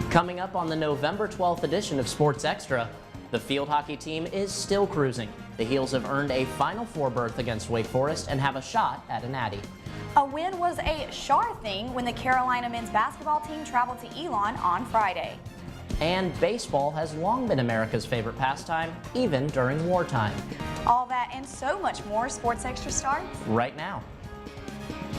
Coming up on the November 12th edition of Sports Extra, the field hockey team is still cruising. The Heels have earned a Final Four berth against Wake Forest and have a shot at a natty. A win was a sure thing when the Carolina men's basketball team traveled to Elon on Friday. And baseball has long been America's favorite pastime, even during wartime. All that and so much more. Sports Extra starts right now.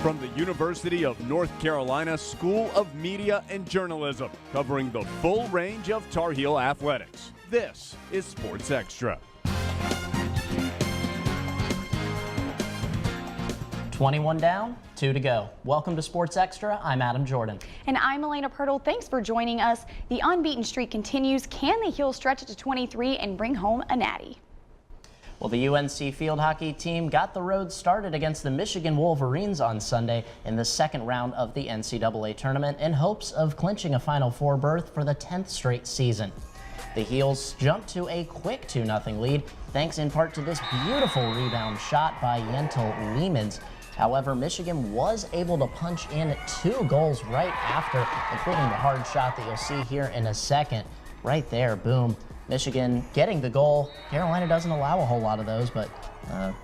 From the University of North Carolina School of Media and Journalism, covering the full range of Tar Heel athletics. This is Sports Extra. 21 down, 2 to go. Welcome to Sports Extra. I'm Adam Jordan. And I'm Elena Pirtle. Thanks for joining us. The unbeaten streak continues. Can the Heels stretch it to 23 and bring home a natty? Well, the UNC field hockey team got the road started against the Michigan Wolverines on Sunday in the second round of the NCAA tournament in hopes of clinching a Final Four berth for the 10th straight season. The Heels jumped to a quick 2-0 lead, thanks in part to this beautiful rebound shot by Yentl Leemans. However, Michigan was able to punch in 2 goals right after, including the hard shot that you'll see here in a second. Right there, boom. Michigan getting the goal. Carolina doesn't allow a whole lot of those, but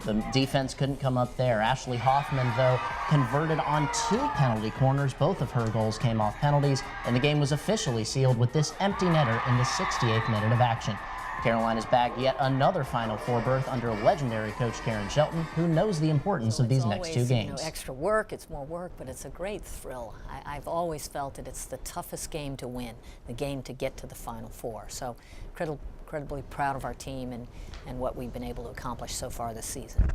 the defense couldn't come up there. Ashley Hoffman, though, converted on 2 penalty corners. Both of her goals came off penalties, and the game was officially sealed with this empty netter in the 68th minute of action. Carolina's bagged yet another Final Four berth under legendary coach Karen Shelton, who knows the importance of these next 2 games. Extra work, it's more work, but it's a great thrill. I've always felt that it's the toughest game to win, the game to get to the Final Four. So incredibly proud of our team and what we've been able to accomplish so far this season.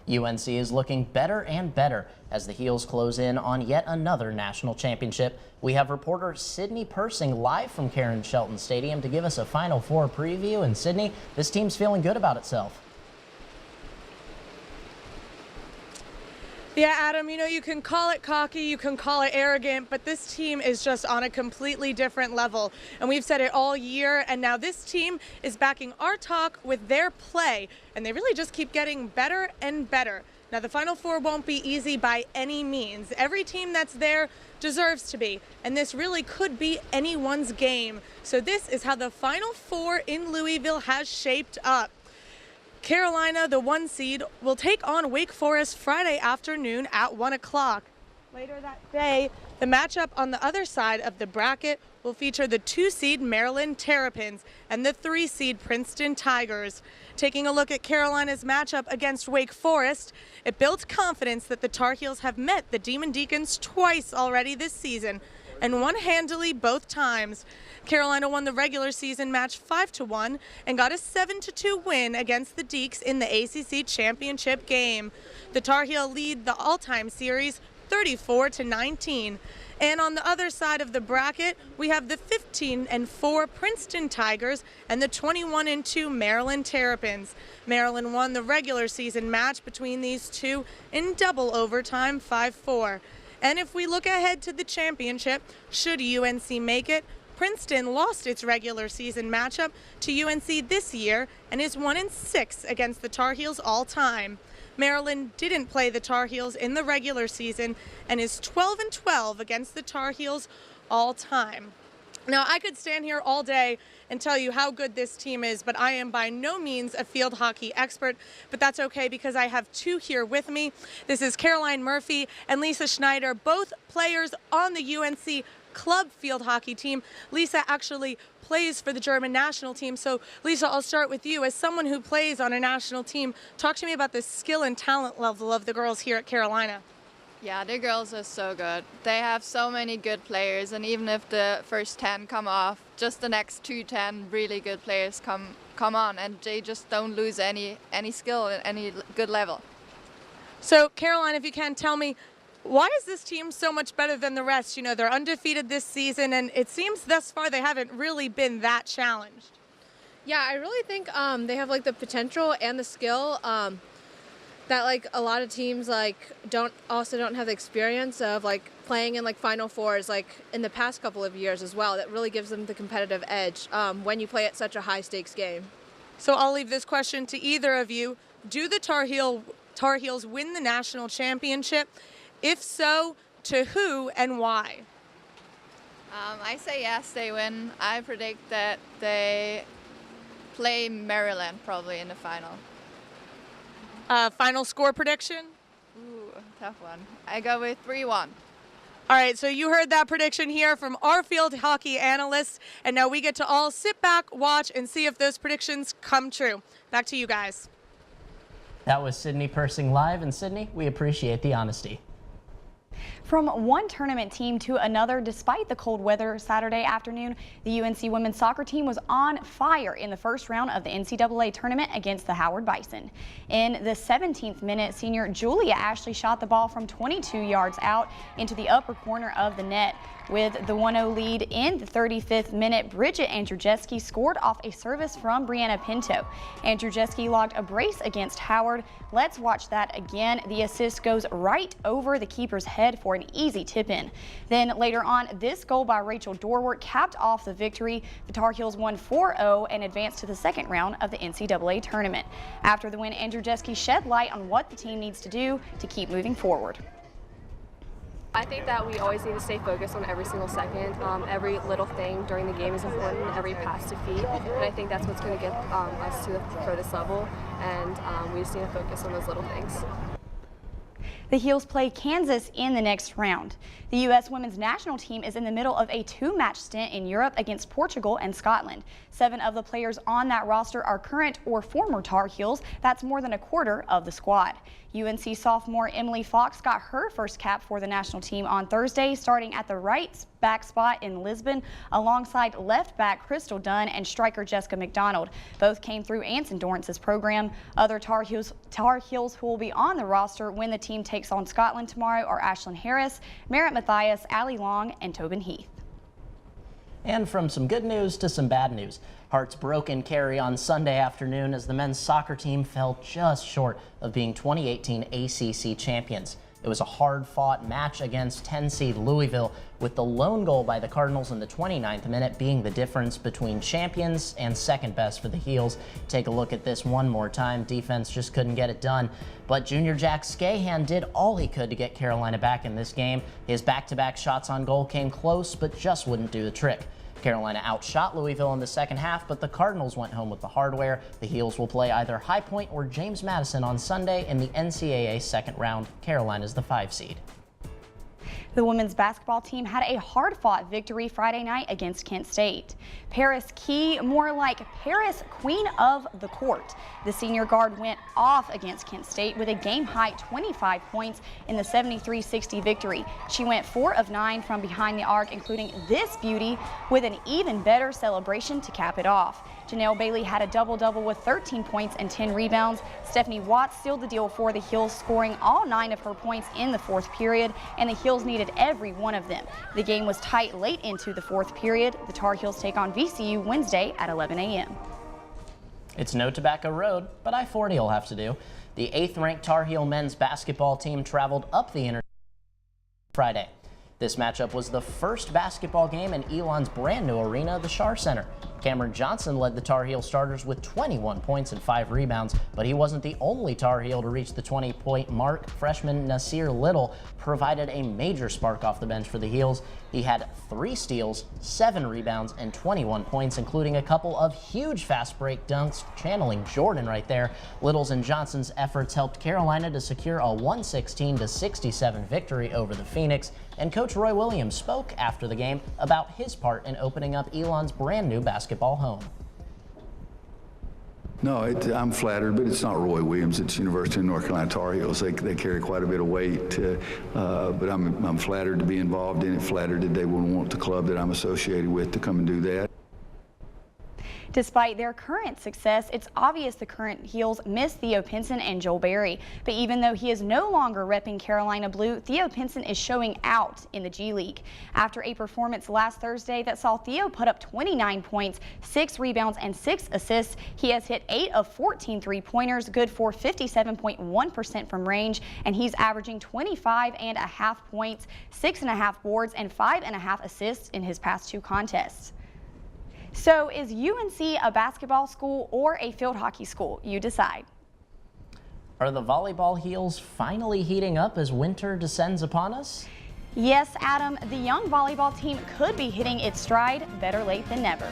UNC is looking better and better as the Heels close in on yet another national championship. We have reporter Sydney Persing live from Karen Shelton Stadium to give us a Final Four preview. And Sydney, this team's feeling good about itself. Yeah, Adam, you can call it cocky, you can call it arrogant, but this team is just on a completely different level. And we've said it all year, and now this team is backing our talk with their play, and they really just keep getting better and better. Now, the Final Four won't be easy by any means. Every team that's there deserves to be, and this really could be anyone's game. So this is how the Final Four in Louisville has shaped up. Carolina, the 1 seed, will take on Wake Forest Friday afternoon at 1 o'clock. Later that day, the matchup on the other side of the bracket will feature the 2 seed Maryland Terrapins and the 3 seed Princeton Tigers. Taking a look at Carolina's matchup against Wake Forest, it builds confidence that the Tar Heels have met the Demon Deacons twice already this season and won handily both times. Carolina won the regular season match 5-1 and got a 7-2 win against the Deacs in the ACC championship game. The Tar Heel lead the all-time series 34-19. And on the other side of the bracket, we have the 15-4 Princeton Tigers and the 21-2 Maryland Terrapins. Maryland won the regular season match between these two in double overtime 5-4. And if we look ahead to the championship, should UNC make it, Princeton lost its regular season matchup to UNC this year and is 1-6 against the Tar Heels all time. Maryland didn't play the Tar Heels in the regular season and is 12-12 against the Tar Heels all time. Now, I could stand here all day and tell you how good this team is, but I am by no means a field hockey expert, but that's okay because I have 2 here with me. This is Caroline Murphy and Lisa Schneider, both players on the UNC club field hockey team. Lisa actually plays for the German national team. So, Lisa, I'll start with you. As someone who plays on a national team, talk to me about the skill and talent level of the girls here at Carolina. Yeah, the girls are so good. They have so many good players, and even if the first 10 come off, just the next 10 really good players come on, and they just don't lose any skill at any good level. So, Caroline, if you can tell me, why is this team so much better than the rest? They're undefeated this season, and it seems thus far they haven't really been that challenged. Yeah, I really think they have the potential and the skill that a lot of teams don't have the experience of playing in Final Fours in the past couple of years as well. That really gives them the competitive edge when you play at such a high stakes game. So I'll leave this question to either of you. Do the Tar Heels win the national championship? If so, to who and why? I say yes, they win. I predict that they play Maryland probably in the final. Final score prediction? Ooh, tough one. I go with 3-1. All right, so you heard that prediction here from our field hockey analysts, and now we get to all sit back, watch, and see if those predictions come true. Back to you guys. That was Sydney Persing live, and Sydney, we appreciate the honesty. From one tournament team to another, despite the cold weather Saturday afternoon, the UNC women's soccer team was on fire in the first round of the NCAA tournament against the Howard Bison. In the 17th minute, senior Julia Ashley shot the ball from 22 yards out into the upper corner of the net. With the 1-0 lead in the 35th minute, Bridget Andrzejewski scored off a service from Brianna Pinto. Andrzejewski logged a brace against Howard. Let's watch that again. The assist goes right over the keeper's head for an easy tip-in. Then later on, this goal by Rachel Dorwart capped off the victory. The Tar Heels won 4-0 and advanced to the second round of the NCAA tournament. After the win, Andrzejewski shed light on what the team needs to do to keep moving forward. I think that we always need to stay focused on every single second. Every little thing during the game is important, every pass to feet, and I think that's what's going to get us to the furthest level, and we just need to focus on those little things. The Heels play Kansas in the next round. The U.S. women's national team is in the middle of a two-match stint in Europe against Portugal and Scotland. 7 of the players on that roster are current or former Tar Heels. That's more than a quarter of the squad. UNC sophomore Emily Fox got her first cap for the national team on Thursday, starting at the right back spot in Lisbon alongside left back Crystal Dunn and striker Jessica McDonald. Both came through Anson Dorrance's program. Other Tar Heels who will be on the roster when the team takes on Scotland tomorrow are Ashlyn Harris, Merritt Mathias, Allie Long, and Tobin Heath. And from some good news to some bad news. Hearts broke in Cary on Sunday afternoon as the men's soccer team fell just short of being 2018 ACC champions. It was a hard-fought match against 10-seed Louisville, with the lone goal by the Cardinals in the 29th minute being the difference between champions and second best for the Heels. Take a look at this one more time. Defense just couldn't get it done. But junior Jack Scahan did all he could to get Carolina back in this game. His back-to-back shots on goal came close, but just wouldn't do the trick. Carolina outshot Louisville in the second half, but the Cardinals went home with the hardware. The Heels will play either High Point or James Madison on Sunday in the NCAA second round. Carolina's the 5 seed. The women's basketball team had a hard-fought victory Friday night against Kent State. Paris Key, more like Paris Queen of the Court. The senior guard went off against Kent State with a game-high 25 points in the 73-60 victory. She went 4 of 9 from behind the arc, including this beauty, with an even better celebration to cap it off. Janelle Bailey had a double-double with 13 points and 10 rebounds. Stephanie Watts sealed the deal for the Heels, scoring all 9 of her points in the fourth period, and the Heels needed every one of them. The game was tight late into the fourth period. The Tar Heels take on VCU Wednesday at 11 a.m. It's no Tobacco Road, but I-40 will have to do. The 8th-ranked Tar Heel men's basketball team traveled up the inner Friday. This matchup was the first basketball game in Elon's brand new arena, the Schar Center. Cameron Johnson led the Tar Heel starters with 21 points and 5 rebounds, but he wasn't the only Tar Heel to reach the 20-point mark. Freshman Nasir Little provided a major spark off the bench for the Heels. He had 3 steals, 7 rebounds, and 21 points, including a couple of huge fast break dunks, channeling Jordan right there. Little's and Johnson's efforts helped Carolina to secure a 116-67 victory over the Phoenix, and Coach Roy Williams spoke after the game about his part in opening up Elon's brand new basketball home. No, I'm flattered, but it's not Roy Williams. It's University of North Carolina Tar Heels. They carry quite a bit of weight, but I'm flattered to be involved in it, flattered that they would want the club that I'm associated with to come and do that. Despite their current success, it's obvious the current Heels miss Theo Pinson and Joel Berry. But even though he is no longer repping Carolina Blue, Theo Pinson is showing out in the G League. After a performance last Thursday that saw Theo put up 29 points, 6 rebounds, and 6 assists, he has hit 8 of 14 three-pointers, good for 57.1% from range, and he's averaging 25.5 points, 6.5 boards, and 5.5 assists in his past 2 contests. So is UNC a basketball school or a field hockey school? You decide. Are the volleyball Heels finally heating up as winter descends upon us? Yes, Adam, the young volleyball team could be hitting its stride. Better late than never.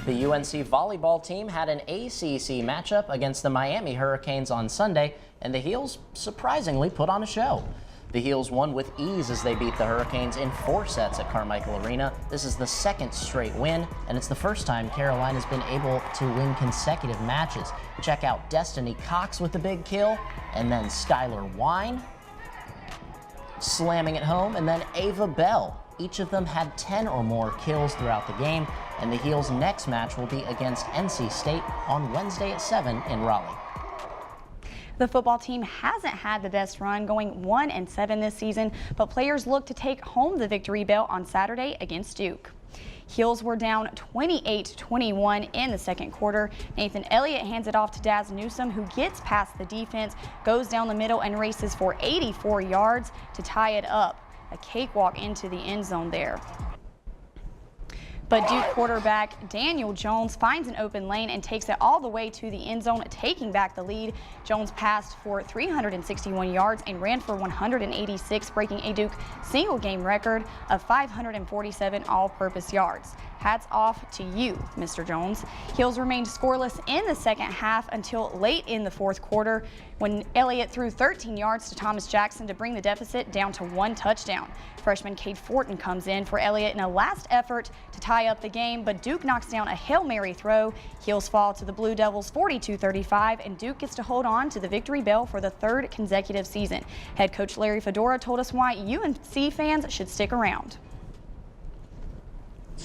The UNC volleyball team had an ACC matchup against the Miami Hurricanes on Sunday, and the Heels surprisingly put on a show. The Heels won with ease as they beat the Hurricanes in 4 sets at Carmichael Arena. This is the 2nd straight win, and it's the first time Carolina's been able to win consecutive matches. Check out Destiny Cox with the big kill, and then Skylar Wine slamming it home, and then Ava Bell. Each of them had 10 or more kills throughout the game, and the Heels' next match will be against NC State on Wednesday at 7 in Raleigh. The football team hasn't had the best run, going 1-7 this season, but players look to take home the victory belt on Saturday against Duke. Heels were down 28-21 in the second quarter. Nathan Elliott hands it off to Daz Newsome, who gets past the defense, goes down the middle and races for 84 yards to tie it up. A cakewalk into the end zone there. But Duke quarterback Daniel Jones finds an open lane and takes it all the way to the end zone, taking back the lead. Jones passed for 361 yards and ran for 186, breaking a Duke single game record of 547 all-purpose yards. Hats off to you, Mr. Jones. Heels remained scoreless in the second half until late in the fourth quarter when Elliott threw 13 yards to Thomas Jackson to bring the deficit down to 1 touchdown. Freshman Cade Fortin comes in for Elliott in a last effort to tie up the game, but Duke knocks down a Hail Mary throw. Heels fall to the Blue Devils 42-35, and Duke gets to hold on to the victory bell for the 3rd consecutive season. Head coach Larry Fedora told us why UNC fans should stick around.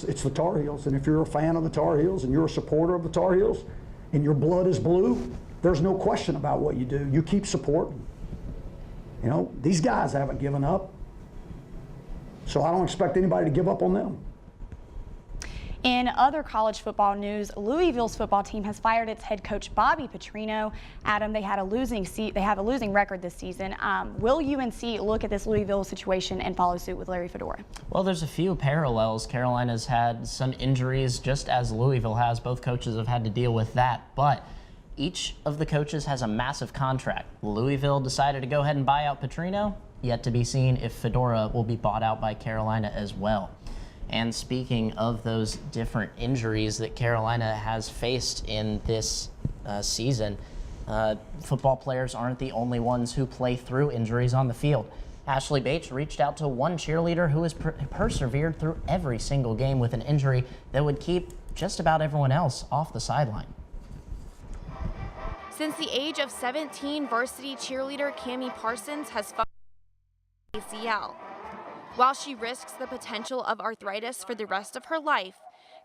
It's the Tar Heels, and if you're a fan of the Tar Heels and you're a supporter of the Tar Heels and your blood is blue, there's no question about what you do. You keep supporting. You know, these guys haven't given up, so I don't expect anybody to give up on them. In other college football news, Louisville's football team has fired its head coach Bobby Petrino. Adam, they have a losing record this season. Will UNC look at this Louisville situation and follow suit with Larry Fedora? Well, there's a few parallels. Carolina's had some injuries, just as Louisville has. Both coaches have had to deal with that, but each of the coaches has a massive contract. Louisville decided to go ahead and buy out Petrino. Yet to be seen if Fedora will be bought out by Carolina as well. And speaking of those different injuries that Carolina has faced in this season, football players aren't the only ones who play through injuries on the field. Ashley Bates reached out to one cheerleader who has persevered through every single game with an injury that would keep just about everyone else off the sideline. Since the age of 17, varsity cheerleader Cammie Parsons has fought ACL. While she risks the potential of arthritis for the rest of her life,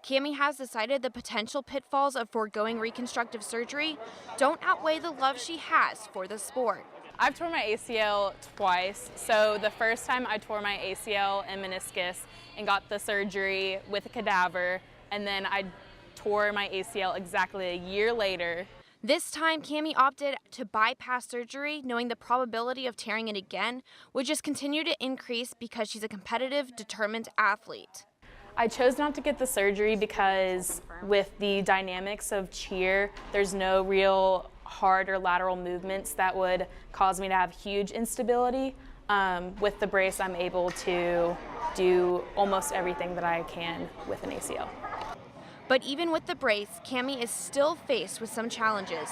Cammie has decided the potential pitfalls of foregoing reconstructive surgery don't outweigh the love she has for the sport. I've torn my ACL twice. So the first time I tore my ACL and meniscus and got the surgery with a cadaver, and then I tore my ACL exactly a year later. This time, Cammie opted to bypass surgery, knowing the probability of tearing it again would just continue to increase because she's a competitive, determined athlete. I chose not to get the surgery because with the dynamics of cheer, there's no real hard or lateral movements that would cause me to have huge instability. With the brace, I'm able to do almost everything that I can with an ACL. But even with the brace, Cammie is still faced with some challenges,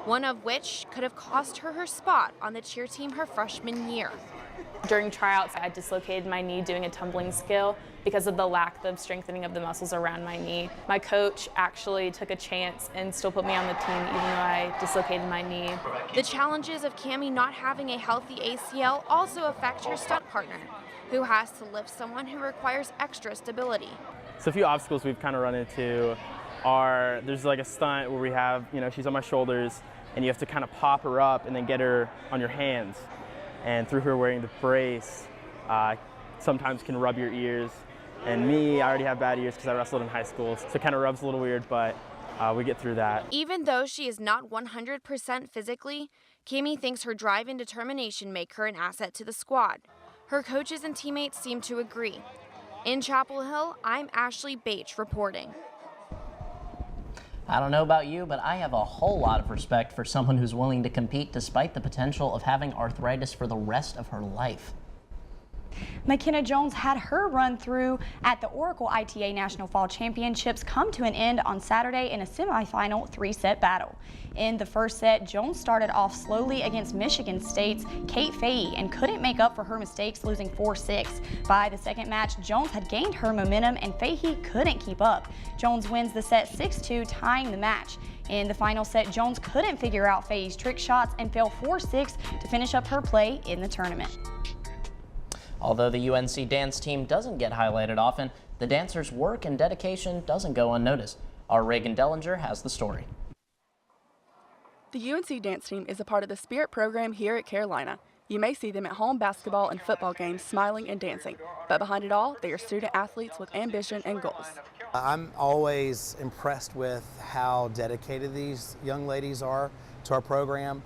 one of which could have cost her her spot on the cheer team her freshman year. During tryouts, I dislocated my knee doing a tumbling skill because of the lack of strengthening of the muscles around my knee. My coach actually took a chance and still put me on the team even though I dislocated my knee. The challenges of Cammie not having a healthy ACL also affect her stunt partner, who has to lift someone who requires extra stability. So a few obstacles we've kind of run into are, there's like a stunt where we have, she's on my shoulders and you have to kind of pop her up and then get her on your hands. And through her wearing the brace, sometimes can rub your ears. And me, I already have bad ears because I wrestled in high school, so it kind of rubs a little weird, but we get through that. Even though she is not 100% physically, Cammie thinks her drive and determination make her an asset to the squad. Her coaches and teammates seem to agree. In Chapel Hill, I'm Ashley Bache reporting. I don't know about you, but I have a whole lot of respect for someone who's willing to compete despite the potential of having arthritis for the rest of her life. McKenna Jones had her run through at the Oracle ITA National Fall Championships come to an end on Saturday in a semifinal 3-set battle. In the first set, Jones started off slowly against Michigan State's Kate Fahey and couldn't make up for her mistakes, losing 4-6. By the second match, Jones had gained her momentum and Fahey couldn't keep up. Jones wins the set 6-2, tying the match. In the final set, Jones couldn't figure out Fahey's trick shots and fell 4-6 to finish up her play in the tournament. Although the UNC dance team doesn't get highlighted often, the dancers' work and dedication doesn't go unnoticed. Our Reagan Dellinger has the story. The UNC dance team is a part of the Spirit program here at Carolina. You may see them at home basketball and football games smiling and dancing, but behind it all, they are student athletes with ambition and goals. I'm always impressed with how dedicated these young ladies are to our program.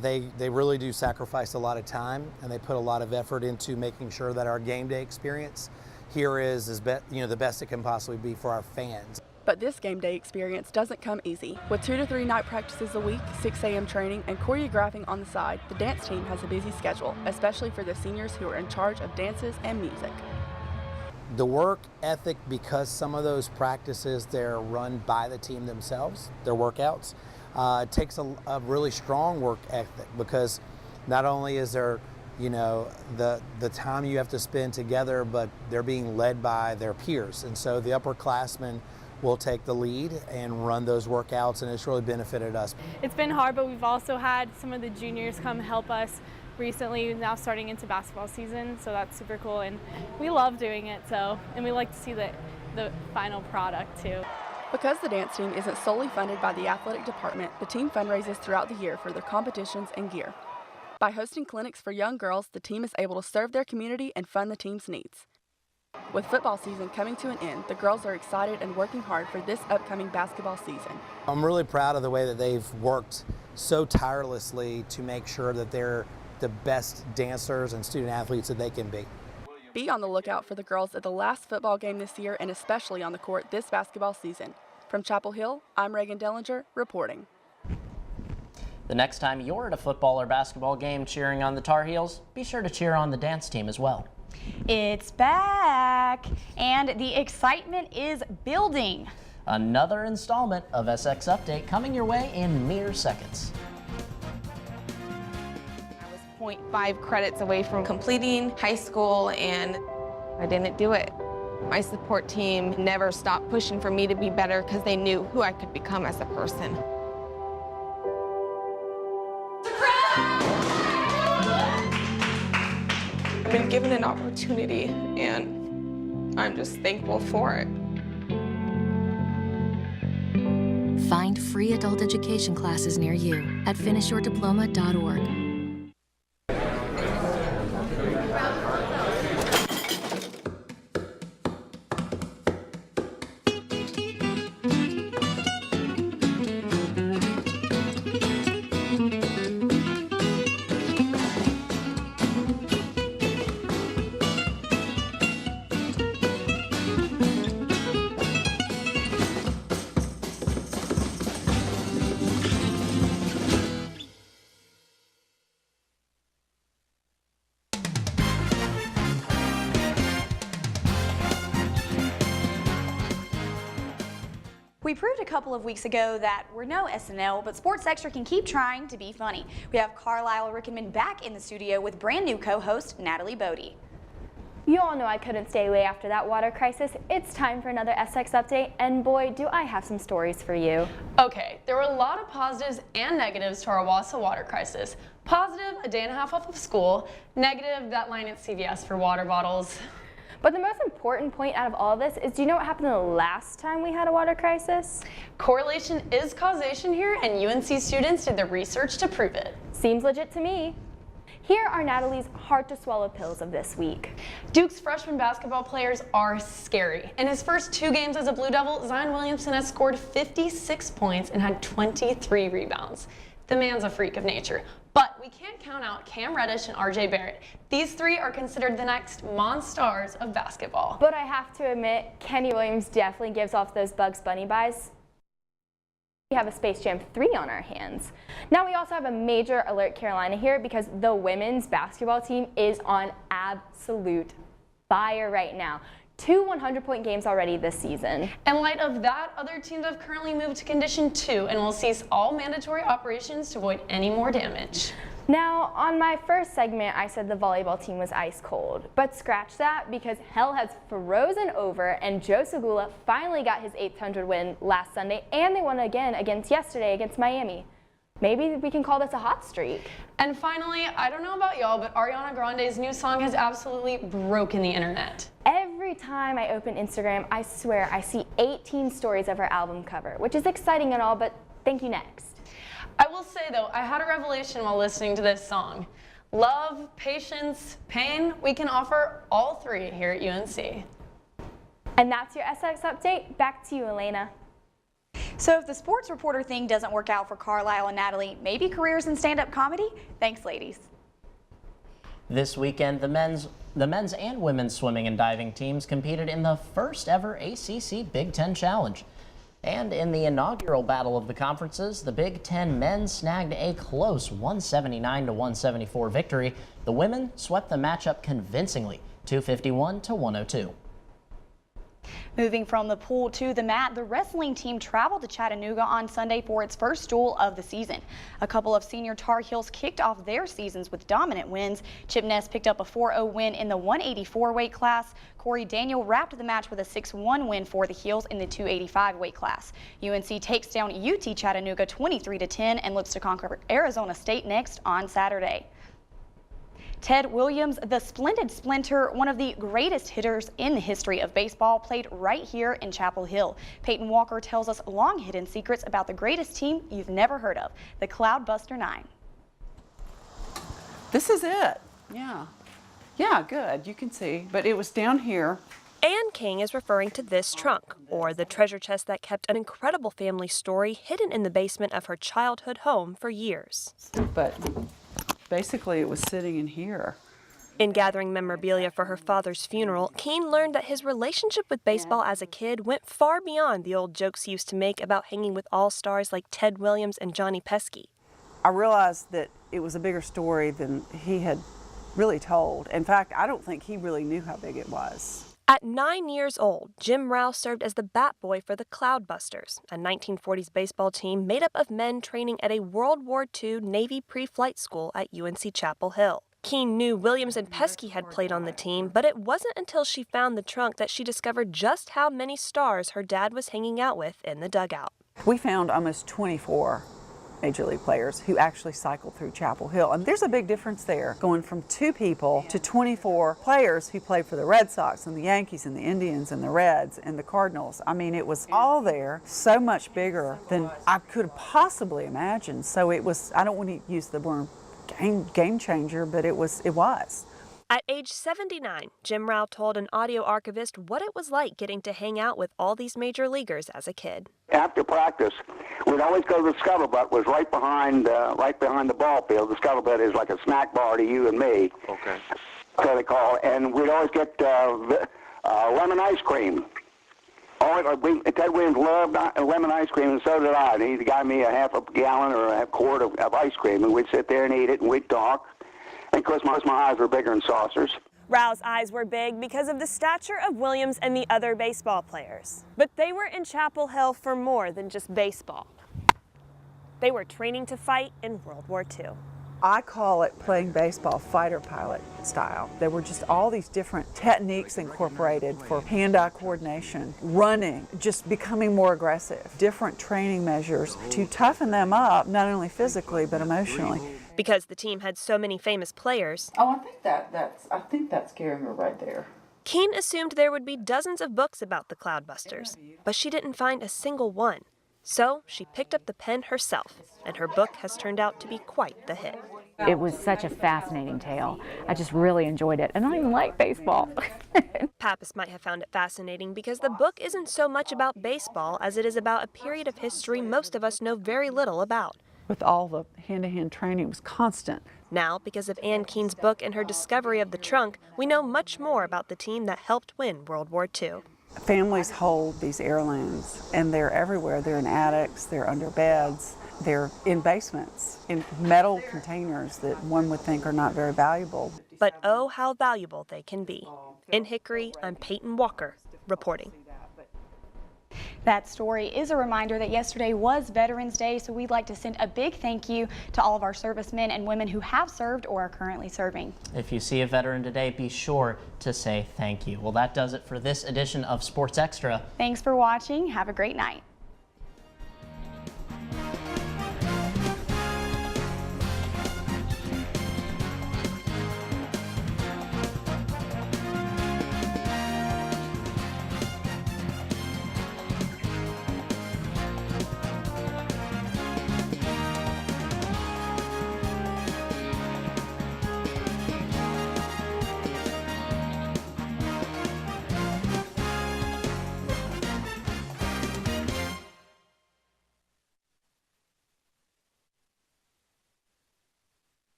They really do sacrifice a lot of time, and they put a lot of effort into making sure that our game day experience here is the best it can possibly be for our fans. But this game day experience doesn't come easy. With 2 to 3 night practices a week, 6 a.m. training, and choreographing on the side, the dance team has a busy schedule, especially for the seniors who are in charge of dances and music. The work ethic, because some of those practices, they're run by the team themselves, their workouts, it takes a really strong work ethic, because not only is there the time you have to spend together, but they're being led by their peers. And so the upperclassmen will take the lead and run those workouts, and it's really benefited us. It's been hard, but we've also had some of the juniors come help us recently, now starting into basketball season, so that's super cool, and we love doing it, and we like to see the final product too. Because the dance team isn't solely funded by the athletic department, the team fundraises throughout the year for their competitions and gear. By hosting clinics for young girls, the team is able to serve their community and fund the team's needs. With football season coming to an end, the girls are excited and working hard for this upcoming basketball season. I'm really proud of the way that they've worked so tirelessly to make sure that they're the best dancers and student athletes that they can be. Be on the lookout for the girls at the last football game this year, and especially on the court this basketball season. From Chapel Hill, I'm Reagan Dellinger reporting. The next time you're at a football or basketball game cheering on the Tar Heels, be sure to cheer on the dance team as well. It's back, and the excitement is building. Another installment of SX Update coming your way in mere seconds. I was 0.5 credits away from completing high school, and I didn't do it. My support team never stopped pushing for me to be better because they knew who I could become as a person. I've been given an opportunity, and I'm just thankful for it. Find free adult education classes near you at finishyourdiploma.org. We proved a couple of weeks ago that we're no SNL, but Sports Extra can keep trying to be funny. We have Carlisle Rickman back in the studio with brand new co-host Natalie Bodie. You all know I couldn't stay away after that water crisis. It's time for another SX update, and boy, do I have some stories for you. Okay, there were a lot of positives and negatives to our Wausau water crisis. Positive, a day and a half off of school. Negative, that line at CVS for water bottles. But the most important point out of all of this is, do you know what happened the last time we had a water crisis? Correlation is causation here, and UNC students did the research to prove it. Seems legit to me. Here are Natalie's hard-to-swallow pills of this week. Duke's freshman basketball players are scary. In his first 2 games as a Blue Devil, Zion Williamson has scored 56 points and had 23 rebounds. The man's a freak of nature. But we can't count out Cam Reddish and RJ Barrett. These 3 are considered the next monstars of basketball. But I have to admit, Kenny Williams definitely gives off those Bugs Bunny vibes. We have a Space Jam 3 on our hands. Now we also have a major alert Carolina here because the women's basketball team is on absolute fire right now. 2 100-point games already this season. In light of that, other teams have currently moved to Condition 2 and will cease all mandatory operations to avoid any more damage. Now, on my first segment, I said the volleyball team was ice cold, but scratch that because hell has frozen over and Joe Segula finally got his 800 win last Sunday, and they won again yesterday against Miami. Maybe we can call this a hot streak. And finally, I don't know about y'all, but Ariana Grande's new song has absolutely broken the internet. Every time I open Instagram, I swear I see 18 stories of her album cover, which is exciting and all, but thank you next. I will say though, I had a revelation while listening to this song. Love, patience, pain, we can offer all 3 here at UNC. And that's your SX update. Back to you, Elena. So if the sports reporter thing doesn't work out for Carlisle and Natalie, maybe careers in stand-up comedy? Thanks, ladies. This weekend, the men's and women's swimming and diving teams competed in the first ever ACC Big Ten Challenge. And in the inaugural battle of the conferences, the Big Ten men snagged a close 179-174 victory. The women swept the matchup convincingly, 251-102. Moving from the pool to the mat, the wrestling team traveled to Chattanooga on Sunday for its first duel of the season. A couple of senior Tar Heels kicked off their seasons with dominant wins. Chip Ness picked up a 4-0 win in the 184 weight class. Corey Daniel wrapped the match with a 6-1 win for the Heels in the 285 weight class. UNC takes down UT Chattanooga 23-10 and looks to conquer Arizona State next on Saturday. Ted Williams, the splendid splinter, one of the greatest hitters in the history of baseball, played right here in Chapel Hill. Peyton Walker tells us long hidden secrets about the greatest team you've never heard of, the Cloudbuster 9. This is it. Yeah, good. You can see, but it was down here. Ann King is referring to this trunk, or the treasure chest that kept an incredible family story hidden in the basement of her childhood home for years. But basically, it was sitting in here. In gathering memorabilia for her father's funeral, Keene learned that his relationship with baseball as a kid went far beyond the old jokes he used to make about hanging with all-stars like Ted Williams and Johnny Pesky. I realized that it was a bigger story than he had really told. In fact, I don't think he really knew how big it was. At 9 years old, Jim Rao served as the bat boy for the Cloudbusters, a 1940s baseball team made up of men training at a World War II Navy pre-flight school at UNC Chapel Hill. Keene knew Williams and Pesky had played on the team, but it wasn't until she found the trunk that she discovered just how many stars her dad was hanging out with in the dugout. We found almost 24 Major League players who actually cycled through Chapel Hill. And there's a big difference there, going from 2 people to 24 players who played for the Red Sox and the Yankees and the Indians and the Reds and the Cardinals. I mean, it was all there, so much bigger than I could possibly imagine. So it was, I don't want to use the word game changer, but it was. At age 79, Jim Rao told an audio archivist what it was like getting to hang out with all these major leaguers as a kid. After practice, we'd always go to the Scuttlebutt, was right behind the ball field. The Scuttlebutt is like a snack bar to you and me. Okay. So they call it. And we'd always get lemon ice cream. Ted Williams loved lemon ice cream, and so did I. And he got me a half a gallon or a quart of ice cream, and we'd sit there and eat it, and we'd talk. And of course, my eyes were bigger than saucers. Rao's eyes were big because of the stature of Williams and the other baseball players. But they were in Chapel Hill for more than just baseball. They were training to fight in World War II. I call it playing baseball fighter pilot style. There were just all these different techniques incorporated for hand-eye coordination, running, just becoming more aggressive, different training measures to toughen them up, not only physically but emotionally. Because the team had so many famous players, Oh, I think that's Garinger right there. Keene assumed there would be dozens of books about the Cloudbusters, but she didn't find a single one. So she picked up the pen herself, and her book has turned out to be quite the hit. It was such a fascinating tale. I just really enjoyed it, and I even like baseball. Pappas might have found it fascinating because the book isn't so much about baseball as it is about a period of history most of us know very little about. With all the hand-to-hand training, it was constant. Now, because of Ann Keene's book and her discovery of the trunk, we know much more about the team that helped win World War II. Families hold these heirlooms, and they're everywhere. They're in attics, they're under beds, they're in basements, in metal containers that one would think are not very valuable. But oh, how valuable they can be. In Hickory, I'm Peyton Walker, reporting. That story is a reminder that yesterday was Veterans Day, so we'd like to send a big thank you to all of our servicemen and women who have served or are currently serving. If you see a veteran today, be sure to say thank you. Well, that does it for this edition of Sports Extra. Thanks for watching. Have a great night.